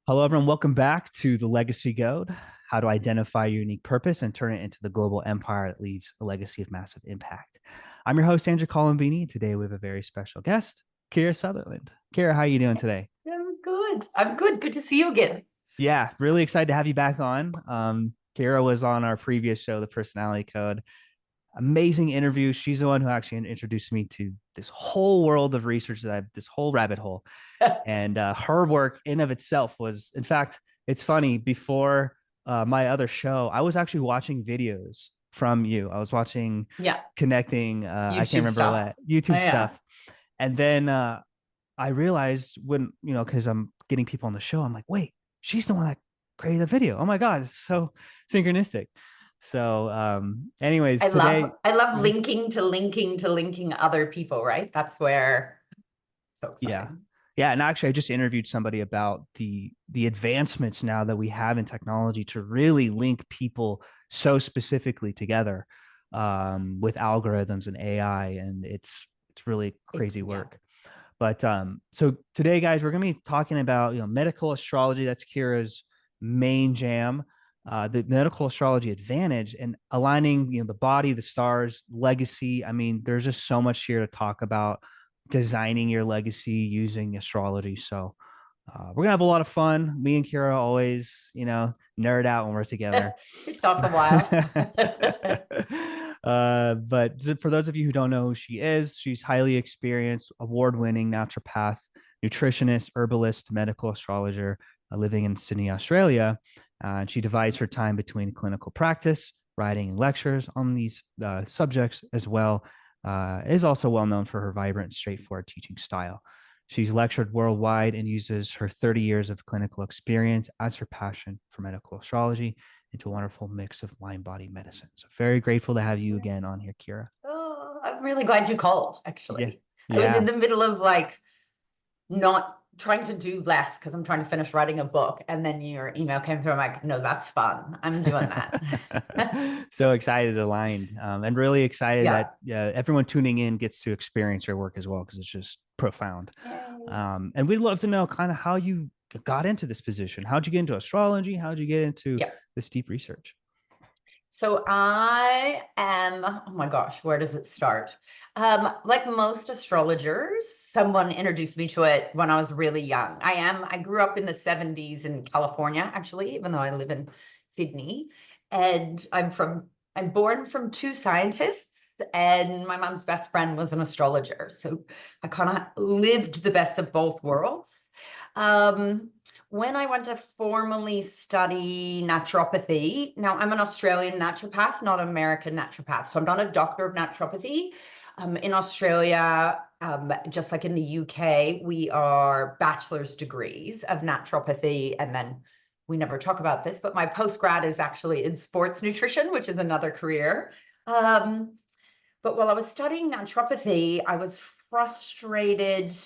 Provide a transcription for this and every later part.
Hello, everyone. Welcome back to the Legacy Code: how to identify your unique purpose and turn it into the global empire that leaves a legacy of massive impact. I'm your host, Andrew Colombini. Today, we have a very special guest, Kira Sutherland. Kira, how are you doing today? I'm good. I'm good. Good to see you again. Yeah, really excited to have you back on. Kira was on our previous show, The Personality Code. Amazing interview. She's the one who actually introduced me to this whole world of research this whole rabbit hole. And her work in of itself was, in fact, it's funny. Before my other show, I was actually watching videos from you. I was watching, Yeah, connecting. I can't YouTube remember stuff. what Oh, YouTube yeah. stuff, and then I realized when because I'm getting people on the show, I'm like, wait, she's the one that created the video. Oh my god, it's so synchronistic. So, anyways, I love today, I love Mhm. linking other people, right? That's where so Yeah. exciting. Yeah, and actually I just interviewed somebody about the advancements now that we have in technology to really link people so specifically together with algorithms and AI, and it's really crazy Yeah. work. But so today, guys, we're going to be talking about medical astrology. That's Kira's main jam. The medical astrology advantage and aligning the body, the stars, legacy. I mean, there's just so much here to talk about designing your legacy using astrology. So we're gonna have a lot of fun. Me and Kira always, nerd out when we're together. We talk a while. But for those of you who don't know who she is, she's highly experienced, award-winning naturopath, nutritionist, herbalist, medical astrologer, living in Sydney, Australia. And she divides her time between clinical practice, writing, and lectures on these subjects, as well. Is also well known for her vibrant, straightforward teaching style. She's lectured worldwide and uses her 30 years of clinical experience as her passion for medical astrology into a wonderful mix of mind body medicine. So, very grateful to have you again on here, Kira. Oh, I'm really glad you called, Yeah. actually. I was in Yeah. the middle of like not trying to do less because I'm trying to finish writing a book. And then your email came through. I'm like, no, that's fun. I'm doing that. So excited, aligned, and really excited that Yeah. everyone tuning in gets to experience your work as well because it's just profound. Yay. And we'd love to know kind of how you got into this position. How'd you get into astrology? How'd you get into Yeah. this deep research? So I am, oh my gosh, where does it start? Like most astrologers, someone introduced me to it when I was really young. I grew up in the 70s in California, actually, even though I live in Sydney. And I'm born from two scientists, and my mom's best friend was an astrologer. So I kind of lived the best of both worlds. Um, when I went to formally study naturopathy, now I'm an Australian naturopath, not an American naturopath. So I'm not a doctor of naturopathy. In Australia, just like in the UK, we are bachelor's degrees of naturopathy. And then we never talk about this, but my postgrad is actually in sports nutrition, which is another career. Um, but while I was studying naturopathy, I was frustrated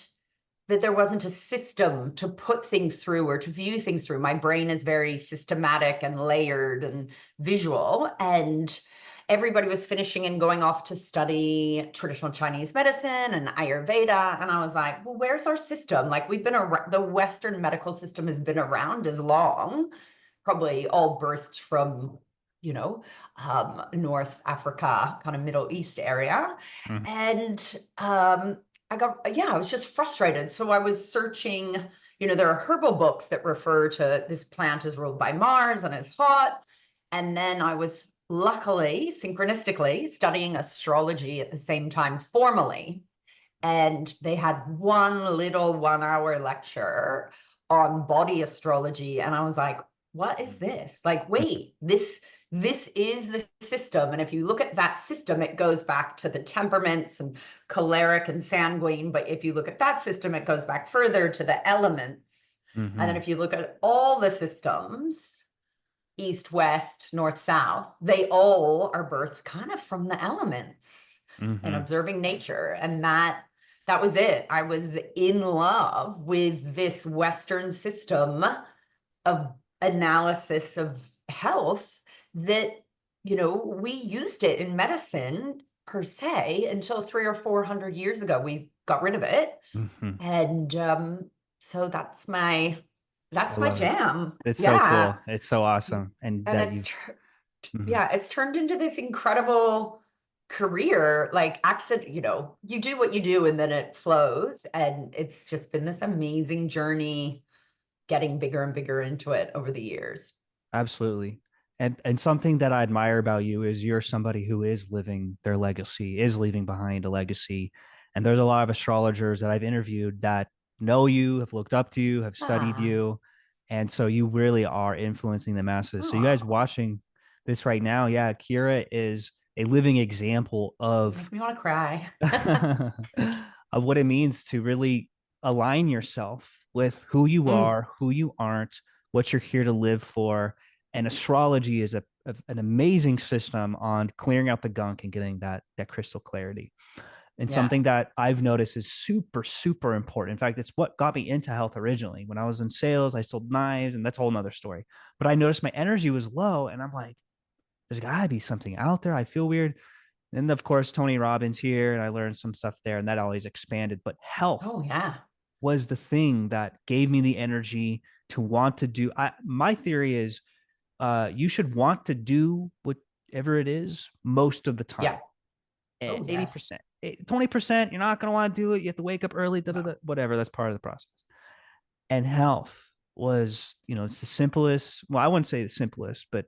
that there wasn't a system to put things through or to view things through. My brain is very systematic and layered and visual. And everybody was finishing and going off to study traditional Chinese medicine and Ayurveda. And I was like, well, where's our system? Like, we've been around, the Western medical system has been around as long, probably all birthed from North Africa, kind of Middle East area. Mm. And I was just frustrated. So I was searching, there are herbal books that refer to this plant is ruled by Mars and is hot. And then I was luckily, synchronistically, studying astrology at the same time formally. And they had one little 1 hour lecture on body astrology. And I was like, what is this? Like, wait, this is the system. And if you look at that system, it goes back to the temperaments and choleric and sanguine. But if you look at that system, it goes back further to the elements. And then Mm-hmm. if you look at all the systems, east, west, north, south, they all are birthed kind of from the elements and Mm-hmm. observing nature. And that was it. I was in love with this Western system of analysis of health that, we used it in medicine per se until 300 or 400 years ago. We got rid of it. Mm-hmm. And so that's my I That's my love it. jam. It's so Yeah. cool. It's so awesome. And And that it's, you've, mhm. yeah, it's turned into this incredible career. Like, accident, you do what you do and then it flows. And it's just been this amazing journey getting bigger and bigger into it over the years. Absolutely. And something that I admire about you is you're somebody who is living their legacy, is leaving behind a legacy. And there's a lot of astrologers that I've interviewed that know you, have looked up to you, have studied Ah, you. And so you really are influencing the masses. So you guys oh, watching this right now, yeah, Kira is a living example make of me want to cry. of what it means to really align yourself with who you Mm, are, who you aren't, what you're here to live for. And astrology is an amazing system on clearing out the gunk and getting that crystal clarity. And yeah. something that I've noticed is super, super important. In fact, it's what got me into health originally. When I was in sales, I sold knives, and that's a whole nother story. But I noticed my energy was low, and I'm like, there's got to be something out there. I feel weird. And of course, Tony Robbins here, and I learned some stuff there, and that always expanded. But health Oh, yeah. was the thing that gave me the energy to want to do. My theory is you should want to do whatever it is most of the Yeah. time. Oh, yes. 80%, 20%, you're not going to want to do it. You have to wake up early, da, da, No. da, whatever. That's part of the process. And health was, it's the simplest. Well, I wouldn't say the simplest, but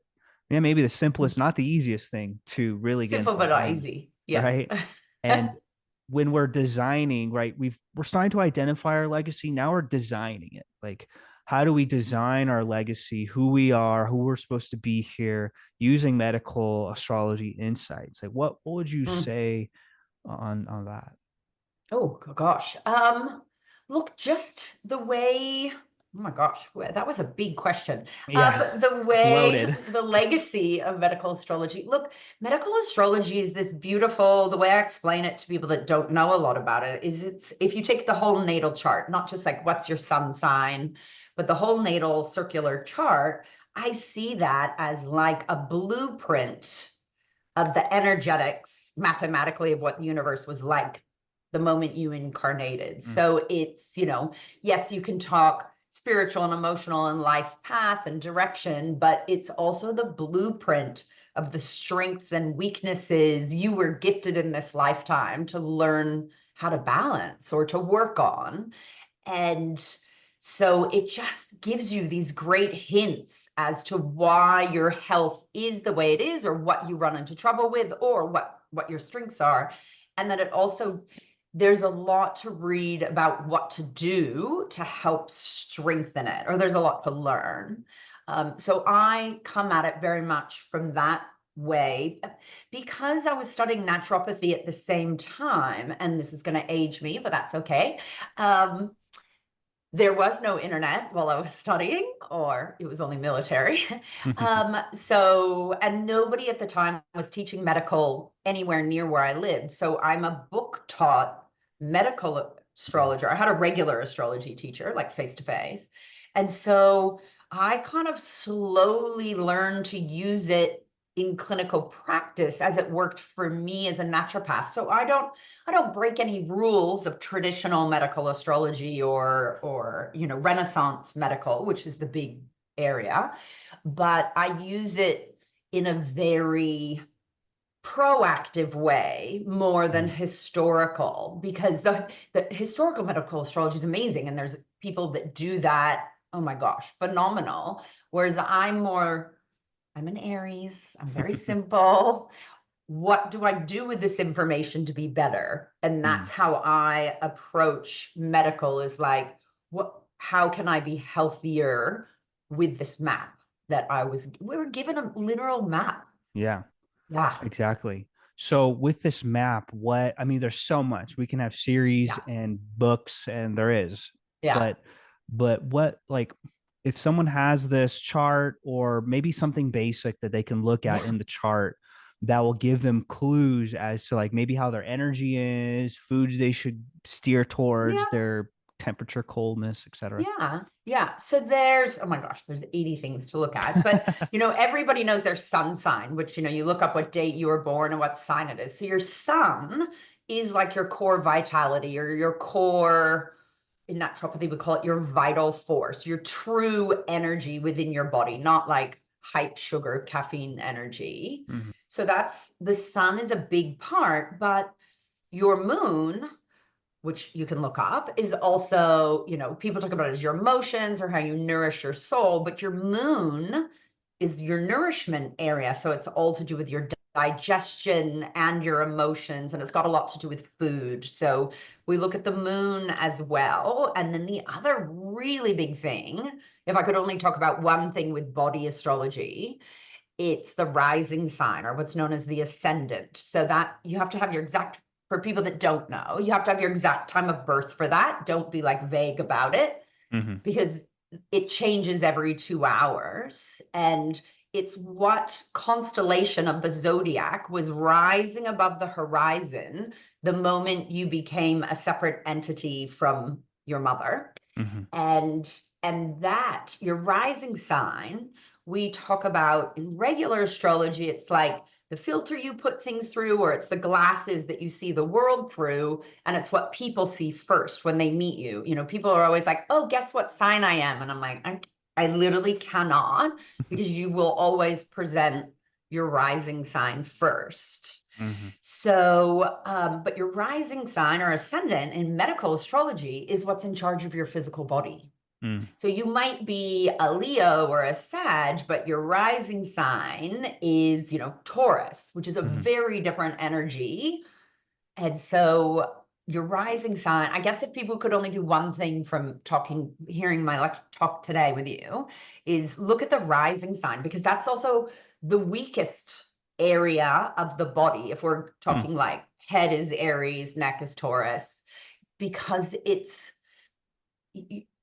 yeah, maybe the simplest, not the easiest thing to really get Simple into but not alignment, easy. Yes. right? And when we're designing, right, we're starting to identify our legacy. Now we're designing it. Like, how do we design our legacy, who we are, who we're supposed to be here, using medical astrology insights? Like, what would you Mm. say on that? Oh gosh. Look, just the way, oh my gosh, that was a big question. Yeah, The it's way, loaded. the legacy of medical astrology. Look, medical astrology is this beautiful, the way I explain it to people that don't know a lot about it is it's if you take the whole natal chart, not just like what's your sun sign, but the whole natal circular chart, I see that as like a blueprint of the energetics mathematically of what the universe was like the moment you incarnated. Mm, So it's, yes, you can talk spiritual and emotional and life path and direction, but it's also the blueprint of the strengths and weaknesses you were gifted in this lifetime to learn how to balance or to work on. And so it just gives you these great hints as to why your health is the way it is, or what you run into trouble with, or what your strengths are. And that it also, there's a lot to read about what to do to help strengthen it, or there's a lot to learn. So I come at it very much from that way because I was studying naturopathy at the same time, and this is going to age me, but that's okay. Um, there was no internet while I was studying, or it was only military. And nobody at the time was teaching medical anywhere near where I lived. So I'm a book taught medical astrologer. I had a regular astrology teacher, like face to face. And so I kind of slowly learned to use it in clinical practice as it worked for me as a naturopath. So I don't break any rules of traditional medical astrology or Renaissance medical, which is the big area, but I use it in a very proactive way more than mm, historical, because the historical medical astrology is amazing and there's people that do that, oh my gosh, phenomenal. Whereas I'm an Aries, I'm very simple. What do I do with this information to be better? And that's mm. how I approach medical, is like, how can I be healthier with this map that we were given a literal map. Yeah. Yeah. Exactly. So with this map, I mean, there's so much. We can have series Yeah. and books, and there is, Yeah. but what like if someone has this chart or maybe something basic that they can look at Yeah. in the chart that will give them clues as to like maybe how their energy is, foods they should steer towards, Yeah. their temperature, coldness, etc. Yeah. Yeah. So there's, oh my gosh, there's 80 things to look at. But, everybody knows their sun sign, which, you look up what date you were born and what sign it is. So your sun is like your core vitality or your core. in naturopathy, we call it your vital force, your true energy within your body, not like hype sugar, caffeine energy. Mm-hmm. So that's, the sun is a big part, but your moon, which you can look up, is also, you know, people talk about it as your emotions or how you nourish your soul, but your moon is your nourishment area. So it's all to do with your digestion and your emotions, and it's got a lot to do with food. So we look at the moon as well. And then the other really big thing, if I could only talk about one thing with body astrology, it's the rising sign, or what's known as the ascendant. So that you have to have your exact, for people that don't know, you have to have your exact time of birth for that. Don't be like vague about it, Mm-hmm. because it changes every 2 hours. And it's what constellation of the zodiac was rising above the horizon the moment you became a separate entity from your mother. Mm-hmm. And that your rising sign, we talk about in regular astrology, it's like the filter you put things through, or it's the glasses that you see the world through, and it's what people see first when they meet you. You know, people are always like, oh, guess what sign I am? And I'm like, I literally cannot, because you will always present your rising sign first. Mm-hmm. So, but your rising sign or ascendant in medical astrology is what's in charge of your physical body. Mm. So you might be a Leo or a Sag, but your rising sign is, you know, Taurus, which is a Mm-hmm. very different energy. And so your rising sign, I guess if people could only do one thing from hearing my talk today with you, is look at the rising sign, because that's also the weakest area of the body. If we're Mm. talking like head is Aries, neck is Taurus, because it's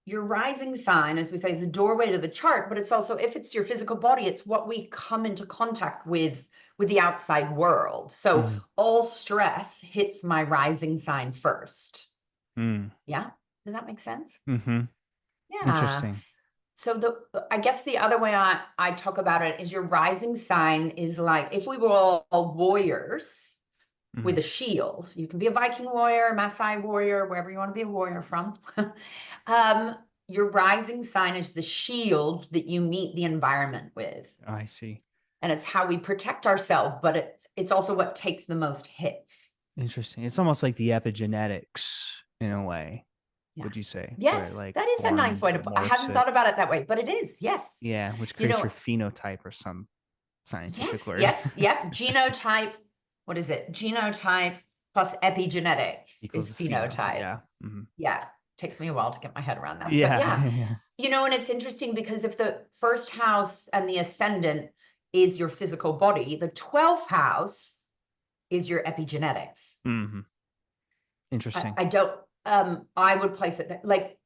your rising sign, as we say, is a doorway to the chart, but it's also, if it's your physical body, it's what we come into contact with the outside world. So Mm-hmm. all stress hits my rising sign first. Mm. Yeah. Does that make sense? Mm-hmm. Yeah. Interesting. So I guess the other way I talk about it is your rising sign is like, if we were all warriors Mm-hmm. with a shield, you can be a Viking warrior, Maasai warrior, wherever you want to be a warrior from. Your rising sign is the shield that you meet the environment with. I see. And it's how we protect ourselves, but it's also what takes the most hits. Interesting. It's almost like the epigenetics in a way, Yeah. would you say, Yes, where it like that is a nice way to put. I morphs hadn't it? thought about it that way, but it is. Yes. Yeah, which You creates know, your phenotype or some scientific yes, word. yes, yep. Genotype, what is it? Genotype plus epigenetics Equals is the pheno. phenotype. Yeah. Mm-hmm. Yeah. Takes me a while to get my head around that. But Yeah. yeah, Yeah. you know, and it's interesting because if the first house and the ascendant is your physical body, the 12th house is your epigenetics. Mm-hmm. Interesting. I don't, I would place it like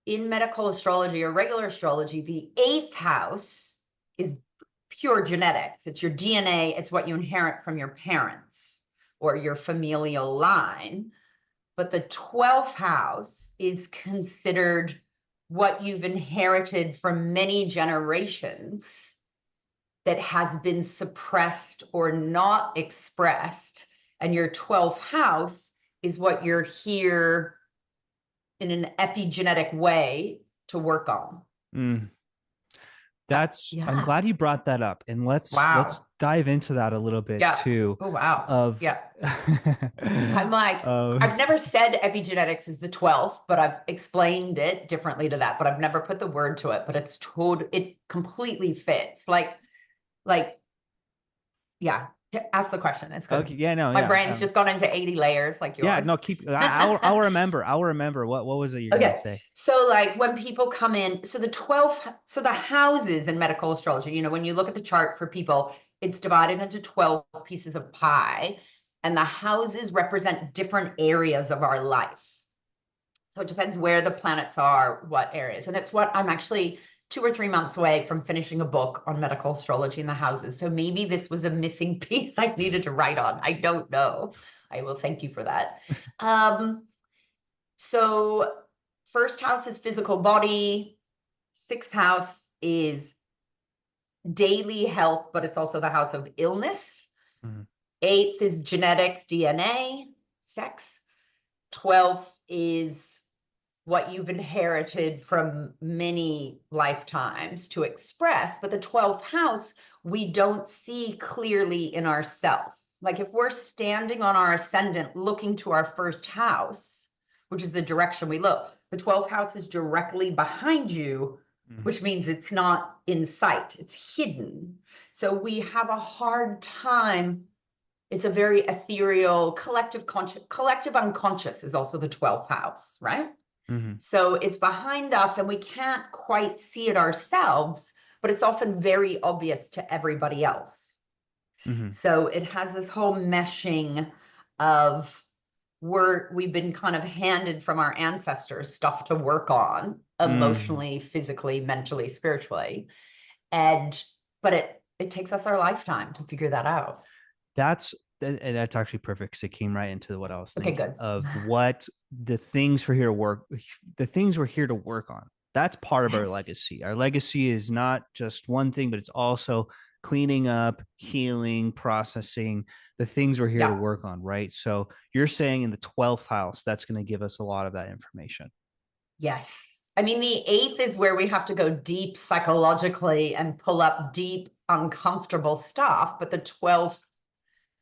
in medical astrology or regular astrology, the 8th house is pure genetics. It's your DNA, it's what you inherit from your parents or your familial line. But the 12th house is considered what you've inherited from many generations that has been suppressed or not expressed. And your 12th house is what you're here in an epigenetic way to work on. Mm. I'm Yeah. glad you brought that up. And let's Wow. dive into that a little bit Yeah. too Oh, wow. of Yeah. I'm like, of I've never said epigenetics is the 12th, but I've explained it differently to that, but I've never put the word to it, but it completely fits. Like, yeah, ask the question. It's good. okay, yeah, no, My yeah. brain's just gone into 80 layers like Yeah, yours. no, I'll remember. I'll remember. What was it you're gonna Okay. say? So like when people come in, so the houses in medical astrology, you know, when you look at the chart for people, it's divided into 12 pieces of pie, and the houses represent different areas of our life. So it depends where the planets are, what areas. And it's what I'm actually 2 or 3 months away from finishing a book on medical astrology in the houses. So maybe this was a missing piece I needed to write on. I don't know. I will thank you for that. So first house is physical body. Sixth house is daily health, but it's also the house of illness. Mhm. Eighth is genetics, DNA, sex. 12th is what you've inherited from many lifetimes to express. But the 12th house, we don't see clearly in ourselves. Like if we're standing on our ascendant looking to our first house, which is the direction we look, the 12th house is directly behind you, Mhm. which means it's not in sight, it's hidden. So we have a hard time. It's a very ethereal, collective unconscious is also the 12th house, right? Mhm. So it's behind us and we can't quite see it ourselves, but it's often very obvious to everybody else. Mhm. So it has this whole meshing of we've been kind of handed from our ancestors stuff to work on Mhm. emotionally, physically, mentally, spiritually. And but it takes us our lifetime to figure that out. That's actually perfect because it came right into what I was Okay, thinking good. of what the things for here to work, the things we're here to work on. That's part of our Yes. legacy. Our legacy is not just one thing, but it's also cleaning up, healing, processing the things we're here to Yeah. work on, right? So you're saying in the 12th house, that's going to give us a lot of that information. Yes. I mean, the eighth is where we have to go deep psychologically and pull up deep, uncomfortable stuff. But the 12th,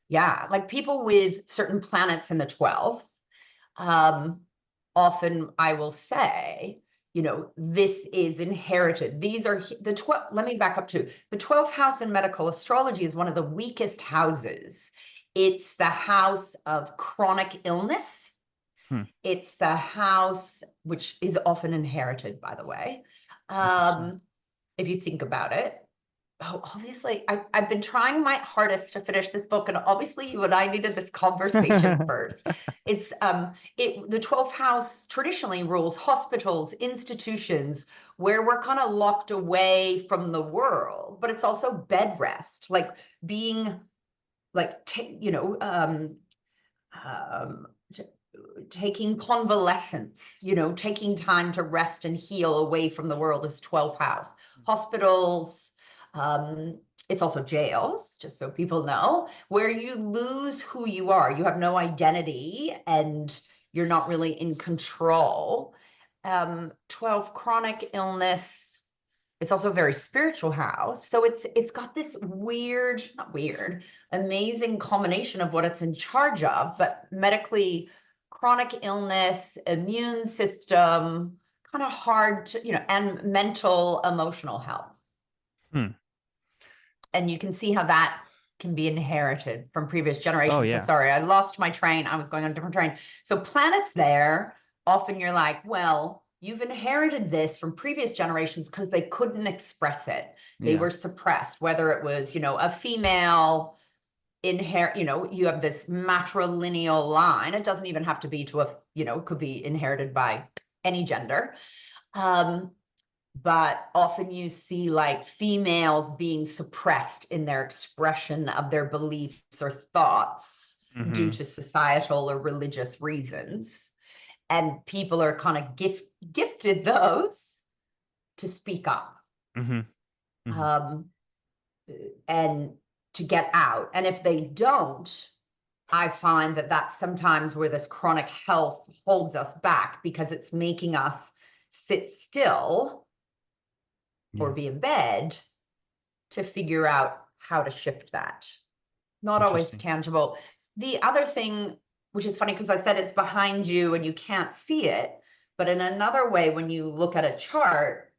yeah, like people with certain planets in the 12th, um, often I will say, this is inherited. These are the 12. Let me back up to the 12th house in medical astrology is one of the weakest houses. It's the house of chronic illness. Hmm. It's the house, which is often inherited, by the way. Interesting. Um, if you think about it. Oh, obviously, I've been trying my hardest to finish this book, and obviously, you and I needed this conversation first. It's the 12th house traditionally rules hospitals, institutions where we're kind of locked away from the world, but it's also bed rest, like being like um, taking convalescence, taking time to rest and heal away from the world is 12th house. Hospitals, um, it's also jails, just so people know, where you lose who you are. You have no identity and you're not really in control. 12 chronic illness. It's also a very spiritual house. So it's got this weird, not weird, amazing combination of what it's in charge of, but medically chronic illness, immune system, kind of hard to, and mental, emotional health. Hmm. And you can see how that can be inherited from previous Oh generations. So yeah. sorry, I lost my train. I was going on a different train. So planets there, often you're like, well, you've inherited this from previous generations because they couldn't express it. They Yeah. were suppressed, whether it was, a female inherit, you have this matrilineal line. It doesn't even have to be to it could be inherited by any gender. Um, but often you see like females being suppressed in their expression of their beliefs or thoughts due Mm-hmm. to societal or religious reasons. And people are kind of gifted those to speak up Mm-hmm. Mm-hmm. um, and to get out. And if they don't, I find that that's sometimes where this chronic health holds us back because it's making us sit still or Yeah. be in bed to figure out how to shift that. Not always Interesting. tangible. The other thing, which is funny because I said it's behind you and you can't see it, but in another way, when you look at a chart,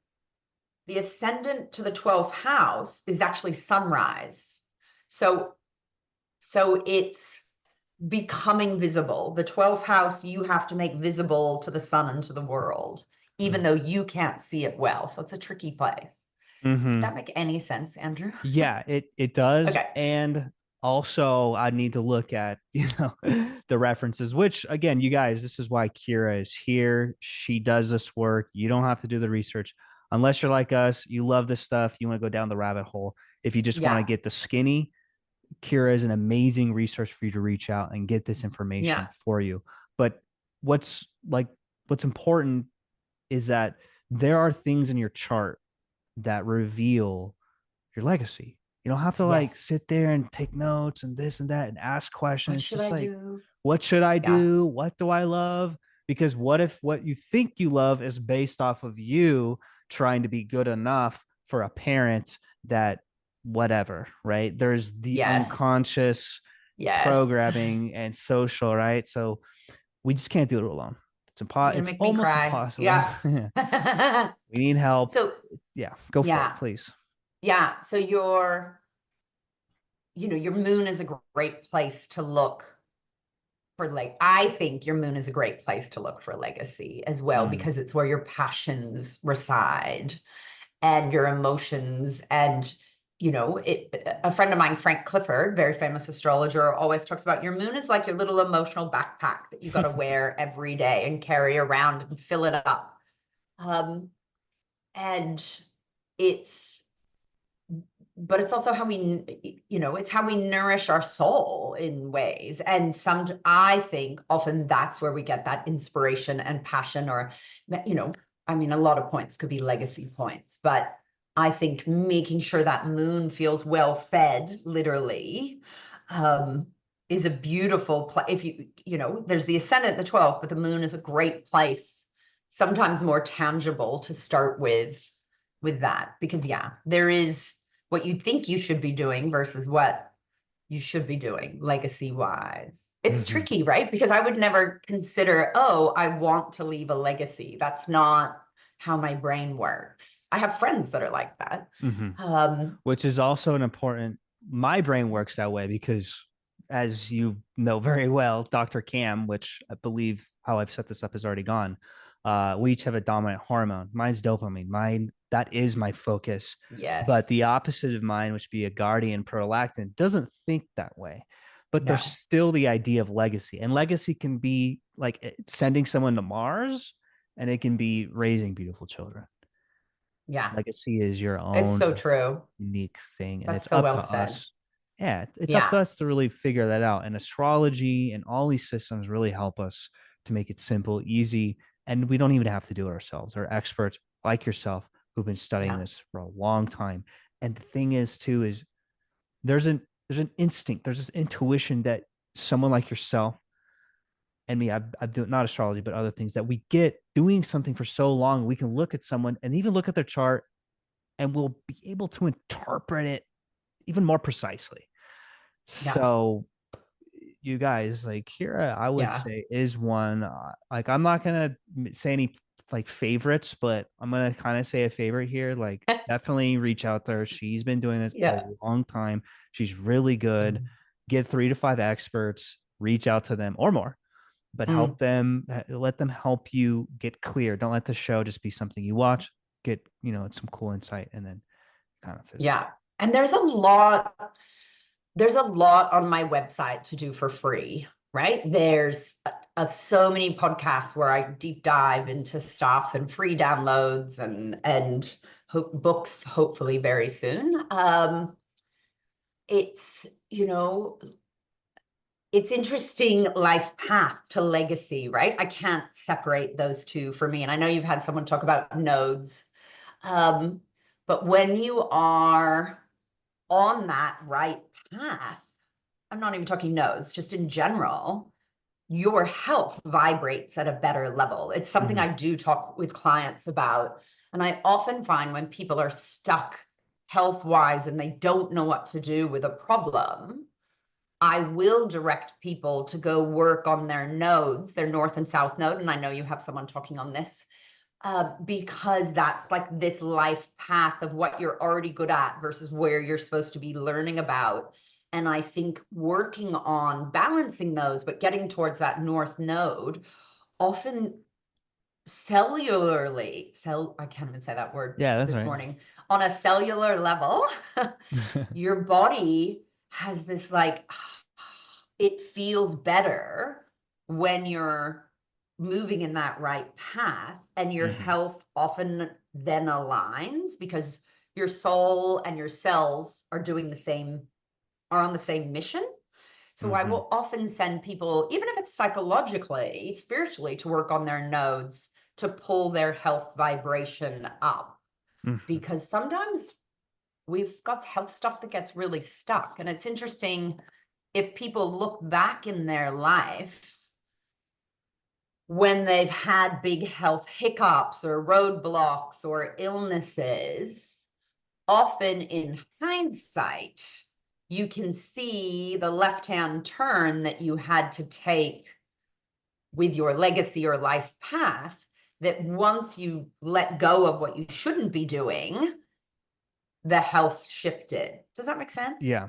the ascendant to the 12th house is actually sunrise. So it's becoming visible. The 12th house you have to make visible to the sun and to the world, even though you can't see it well. So it's a tricky place. Did Mm-hmm. that make any sense, Andrew? Yeah, it does. Okay. And also I need to look at, the references, which again, you guys, this is why Kira is here. She does this work. You don't have to do the research unless you're like us, you love this stuff, you want to go down the rabbit hole. If you just want to Yeah. get the skinny, Kira is an amazing resource for you to reach out and get this information Yeah. for you. But what's like what's important is that there are things in your chart that reveal your legacy. You don't have to like Yes. sit there and take notes and this and that and ask questions. What It's should just I like, do? what should I Yeah. do? What do I love? Because what if what you think you love is based off of you trying to be good enough for a parent that whatever, right? There's the Yes. unconscious Yes. programming and social, right? So we just can't do it alone. You're gonna It's make me almost cry. impossible. Yeah. We need help. So Yeah, go for it, yeah. please. Yeah. So your moon is a great place to look for, like, I think your moon is a great place to look for legacy as well, Mm. because it's where your passions reside and your emotions. And a friend of mine, Frank Clifford, very famous astrologer, always talks about your moon is like your little emotional backpack that you got to wear every day and carry around and fill it up. And it's but it's also how it's how we nourish our soul in ways. And I think often that's where we get that inspiration and passion, or, a lot of points could be legacy points, but I think making sure that moon feels well fed, literally, um, is a beautiful place. If there's the ascendant, the 12th, but the moon is a great place, sometimes more tangible, to start with that, because yeah, there is what you think you should be doing versus what you should be doing legacy wise. It's Mm-hmm. tricky, right? Because I would never consider, oh, I want to leave a legacy. That's not how my brain works. I have friends that are like that. Mm-hmm. Um, Which is also an important, my brain works that way because, as you know very well, Dr. Cam, which I believe how I've set this up is already gone. We each have a dominant hormone. Mine's dopamine. Mine, that is my focus. But the yes. opposite of mine, which be a guardian prolactin, doesn't think that way. But there's No. still the idea of legacy. And legacy can be like sending someone to Mars, and it can be raising beautiful children. Yeah. Legacy is your It's so own true. unique thing, and That's it's so up well to said. us. Yeah, it's up to Yeah. us to really figure that out. And astrology and all these systems really help us to make it simple, easy, and we don't even have to do it ourselves. Our experts like yourself who've been studying Yeah. this for a long time. And the thing is, too, is there's an instinct, there's this intuition that someone like yourself and me, I've done not astrology, but other things that we get doing something for so long, we can look at someone and even look at their chart and we'll be able to interpret it even more precisely. Yeah. So, you guys, like Kira, I would Yeah. say is one. Like, I'm not gonna say any like favorites, but I'm gonna kind of say a favorite here. Like, definitely reach out there. She's been doing this a Yeah. long time. She's really good. Get 3 to 5 experts. Reach out to them or more, but Mm. help them. Let them help you get clear. Don't let the show just be something you watch. Get some cool insight, and then kind of fizzle Yeah. And there's a lot on my website to do for free, right? There's so many podcasts where I deep dive into stuff, and free downloads, and books, hopefully very soon. It's you know it's interesting, life path to legacy, right? I can't separate those two for me. And I know you've had someone talk about nodes, um, but when you are on that right path, I'm not even talking nodes, just in general, your health vibrates at a better level. It's something it. I do talk with clients about. And I often find when people are stuck health wise and they don't know what to do with a problem, I will direct people to go work on their nodes, their north and south node. And I know you have someone talking on this, because that's like this life path of what you're already good at versus where you're supposed to be learning about. And I think working on balancing those, but getting towards that north node, often I can't even say that word Yeah, that's this right. morning, on a cellular level, your body has this, like, it feels better when you're moving in that right path, and your Mhm. health often then aligns because your soul and your cells are on the same mission. So I Mhm. will often send people, even if it's psychologically, spiritually, to work on their nodes to pull their health vibration up, Mhm. because sometimes we've got health stuff that gets really stuck. And it's interesting, if people look back in their life, when they've had big health hiccups or roadblocks or illnesses, often in hindsight, you can see the left-hand turn that you had to take with your legacy or life path, that once you let go of what you shouldn't be doing, the health shifted. Does that make sense? Yeah,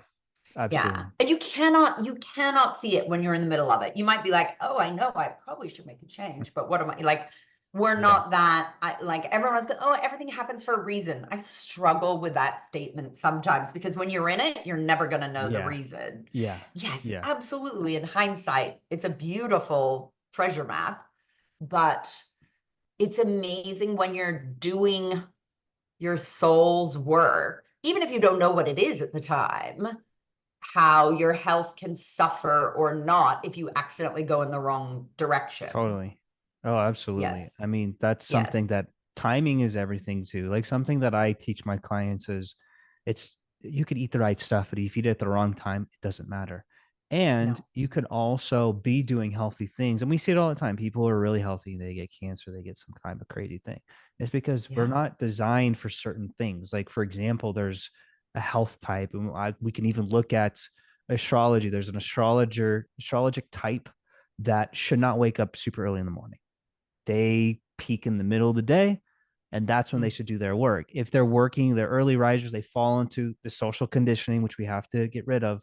Yeah. absolutely. And you cannot see it when you're in the middle of it. You might be like, oh, I know I probably should make a change, but what am I like? We're Yeah. not that. Like everyone's going, oh, everything happens for a reason. I struggle with that statement sometimes because when you're in it, you're never going to know the Yeah. reason. Yeah. Yes, Yeah. absolutely. In hindsight, it's a beautiful treasure map, but it's amazing when you're doing your soul's work, even if you don't know what it is at the time, how your health can suffer or not if you accidentally go in the wrong direction. Totally. Oh, Yes. absolutely. I mean, that's something Yes. that timing is everything too. Like something that I teach my clients is it's you could eat the right stuff, but if you eat it at the wrong time, it doesn't matter. And No. you could also be doing healthy things. And we see it all the time. People are really healthy, they get cancer, they get some kind of crazy thing. It's because we're Yeah. not designed for certain things. Like, for example, there's a health type, and we can even look at astrology. There's an astrologic type that should not wake up super early in the morning. They peak in the middle of the day, and that's when they Mm. should do their work. If they're working, they're early risers, they fall into the social conditioning, which we have to get rid of.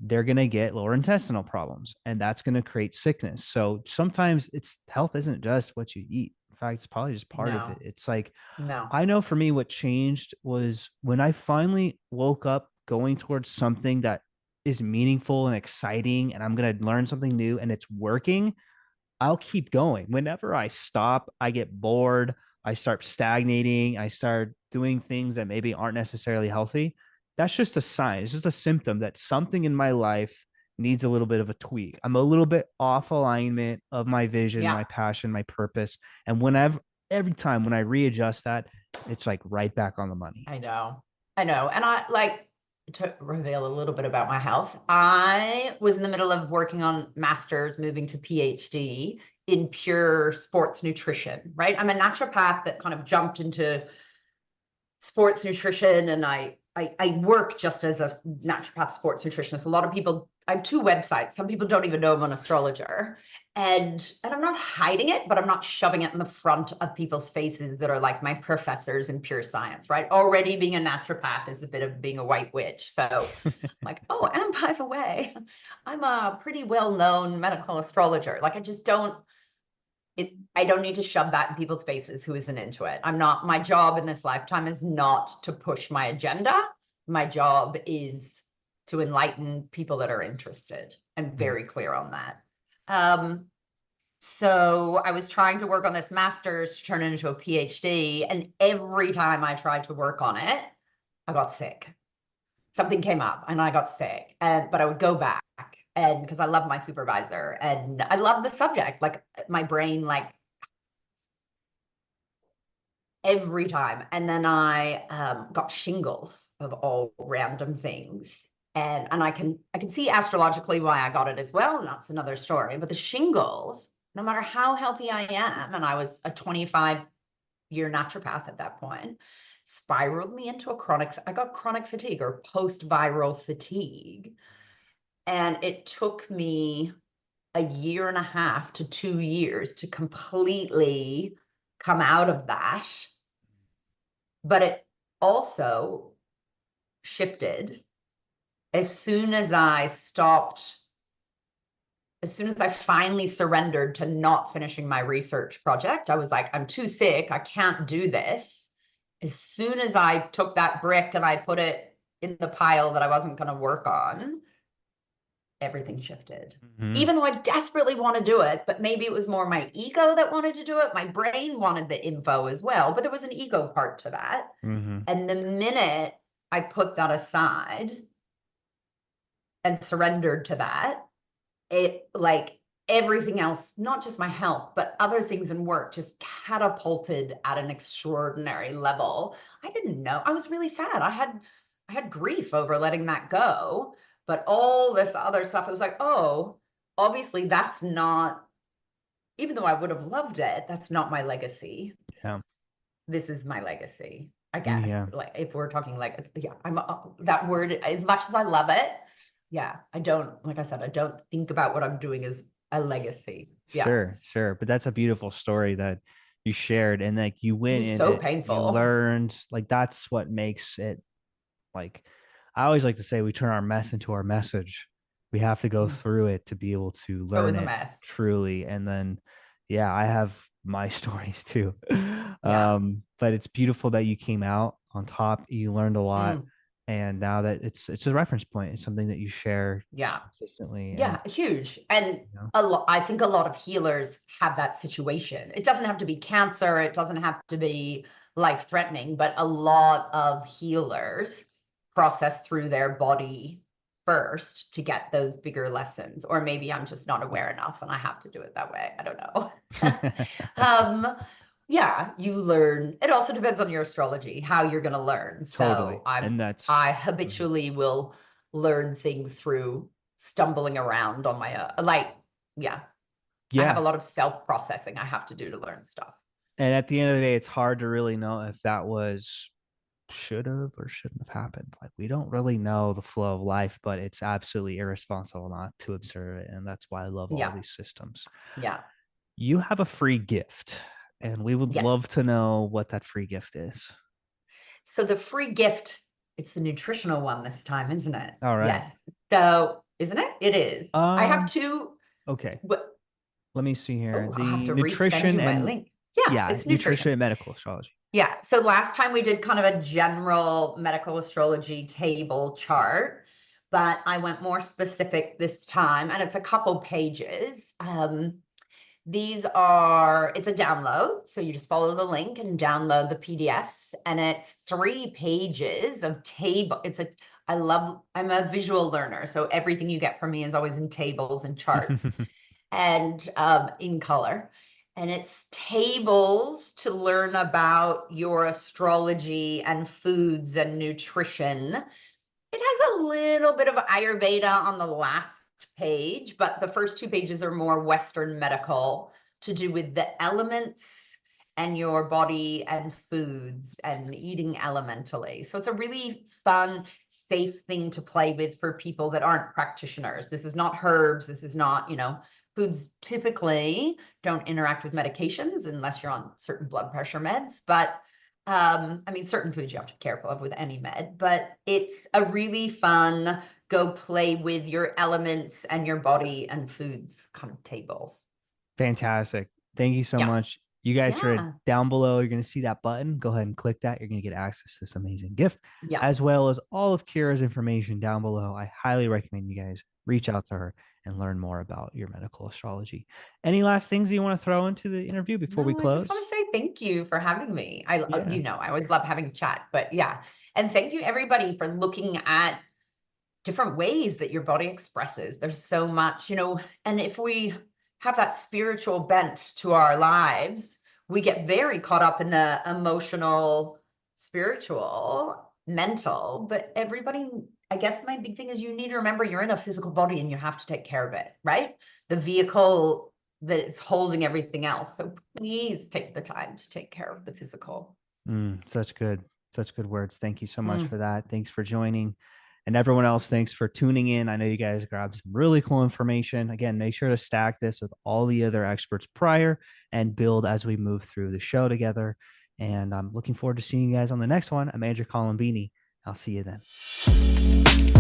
They're going to get lower intestinal problems, and that's going to create sickness. So sometimes it's health isn't just what you eat. In fact, it's probably just part of it. No. It's like, No. I know for me, what changed was when I finally woke up going towards something that is meaningful and exciting, and I'm going to learn something new and it's working. I'll keep going. Whenever I stop, I get bored. I start stagnating. I start doing things that maybe aren't necessarily healthy. That's just a sign. It's just a symptom that something in my life needs a little bit of a tweak. I'm a little bit off alignment of my vision, Yeah. my passion, my purpose. And whenever, every time when I readjust that, it's like right back on the money. I know. I know. And I like to reveal a little bit about my health. I was in the middle of working on master's, moving to PhD in pure sports nutrition, right? I'm a naturopath that kind of jumped into sports nutrition, and I work just as a naturopath sports nutritionist. A lot of people, I have two websites. Some people don't even know I'm an astrologer. And I'm not hiding it, but I'm not shoving it in the front of people's faces that are like my professors in pure science, right? Already being a naturopath is a bit of being a white witch. So like, oh, and by the way, I'm a pretty well-known medical astrologer. Like I don't need to shove that in people's faces who isn't into it. My job in this lifetime is not to push my agenda. My job is to enlighten people that are interested. I'm very clear on that. Um, so I was trying to work on this master's to turn it into a PhD. And every time I tried to work on it, I got sick. Something came up and I got sick. But I would go back, and because I love my supervisor and I love the subject, like my brain, like every time. And then I got shingles of all random things. And I can see astrologically why I got it as well, and that's another story. But the shingles, no matter how healthy I am, and I was a 25-year naturopath at that point, spiraled me into I got chronic fatigue or post-viral fatigue. And it took me a year and a half to 2 years to completely come out of that. But it also shifted as soon as as soon as I finally surrendered to not finishing my research project. I was like, I'm too sick. I can't do this. As soon as I took that brick and I put it in the pile that I wasn't going to work on, everything shifted. Mm-hmm. Even though I desperately want to do it, but maybe it was more my ego that wanted to do it. My brain wanted the info as well, but there was an ego part to that. Mm-hmm. And the minute I put that aside and surrendered to that, it like everything else, not just my health, but other things in work just catapulted at an extraordinary level. I didn't know. I was really sad. I had grief over letting that go, but all this other stuff, it was like, oh, obviously that's not even though I would have loved it, that's not my legacy. Yeah. This is my legacy, I guess. Yeah. Like if we're talking like, yeah, I'm that word, as much as I love it, yeah, I don't, like I said, I don't think about what I'm doing as a legacy. Yeah. Sure, sure. But that's a beautiful story that you shared. And like you It went was in so it, you painful. learned, like that's what makes it like I always like to say we turn our mess into our message. We have to go through it to be able to It learn was a it mess. truly. And then yeah, I have my stories too. Yeah. But it's beautiful that you came out on top. You learned a lot. Mm, And now that it's a reference point, it's something that you share yeah. consistently. And Yeah, huge. And you know, I think a lot of healers have that situation. It doesn't have to be cancer, it doesn't have to be life threatening, but a lot of healers process through their body first to get those bigger lessons. Or maybe I'm just not aware enough and I have to do it that way. I don't know. um, yeah, you learn. It also depends on your astrology, how you're going to learn. totally. So And that's I habitually will learn things through stumbling around on my own. Like, yeah, I have a yeah. lot of self-processing I have to do to learn stuff. And at the end of the day, it's hard to really know if that was should have or shouldn't have happened. Like we don't really know the flow of life, but it's absolutely irresponsible not to observe it. And that's why I love all Yeah, these systems. yeah, You have a free gift, and we would yes. love to know what that free gift is. So the free gift, it's the nutritional one this time, isn't it? All right. Yes. So, isn't it? It is. I have Um, two. okay. What? Let me see here. Oh, I'll have The to resend nutrition you my and link. Yeah, yeah, it's nutrition nutrition. and medical astrology. Yeah. So last time we did kind of a general medical astrology table chart, but I went more specific this time, and it's a couple pages. It's a download. So you just follow the link and download the PDFs, and it's 3 pages of table. I'm a visual learner. So everything you get from me is always in tables and charts and in color. And it's tables to learn about your astrology and foods and nutrition. It has a little bit of Ayurveda on the last page, but the first 2 pages are more Western medical to do with the elements and your body and foods and eating elementally. So it's a really fun, safe thing to play with for people that aren't practitioners. This is not herbs. This is not, foods typically don't interact with medications unless you're on certain blood pressure meds, but I mean, certain foods you have to be careful of with any med, but it's a really fun go play with your elements and your body and foods kind of tables. Fantastic. Thank you so Yeah. much. You guys are Yeah. down below. You're going to see that button. Go ahead and click that. You're going to get access to this amazing gift, Yeah. as well as all of Kira's information down below. I highly recommend you guys reach out to her and learn more about your medical astrology. Any last things you want to throw into the interview before we No, I just want close? to say thank you for having me. Yeah. I always love having a chat, but yeah. And thank you everybody for looking at different ways that your body expresses. There's so much, and if we have that spiritual bent to our lives, we get very caught up in the emotional, spiritual, mental, but everybody, I guess my big thing is you need to remember you're in a physical body and you have to take care of it, right? The vehicle that it's holding everything else. So please take the time to take care of the physical. Such good words. Thank you so much Mm. for that. Thanks for joining. And everyone else, thanks for tuning in. I know you guys grabbed some really cool information. Again, make sure to stack this with all the other experts prior and build as we move through the show together. And I'm looking forward to seeing you guys on the next one. I'm Andrew Colombini. I'll see you then.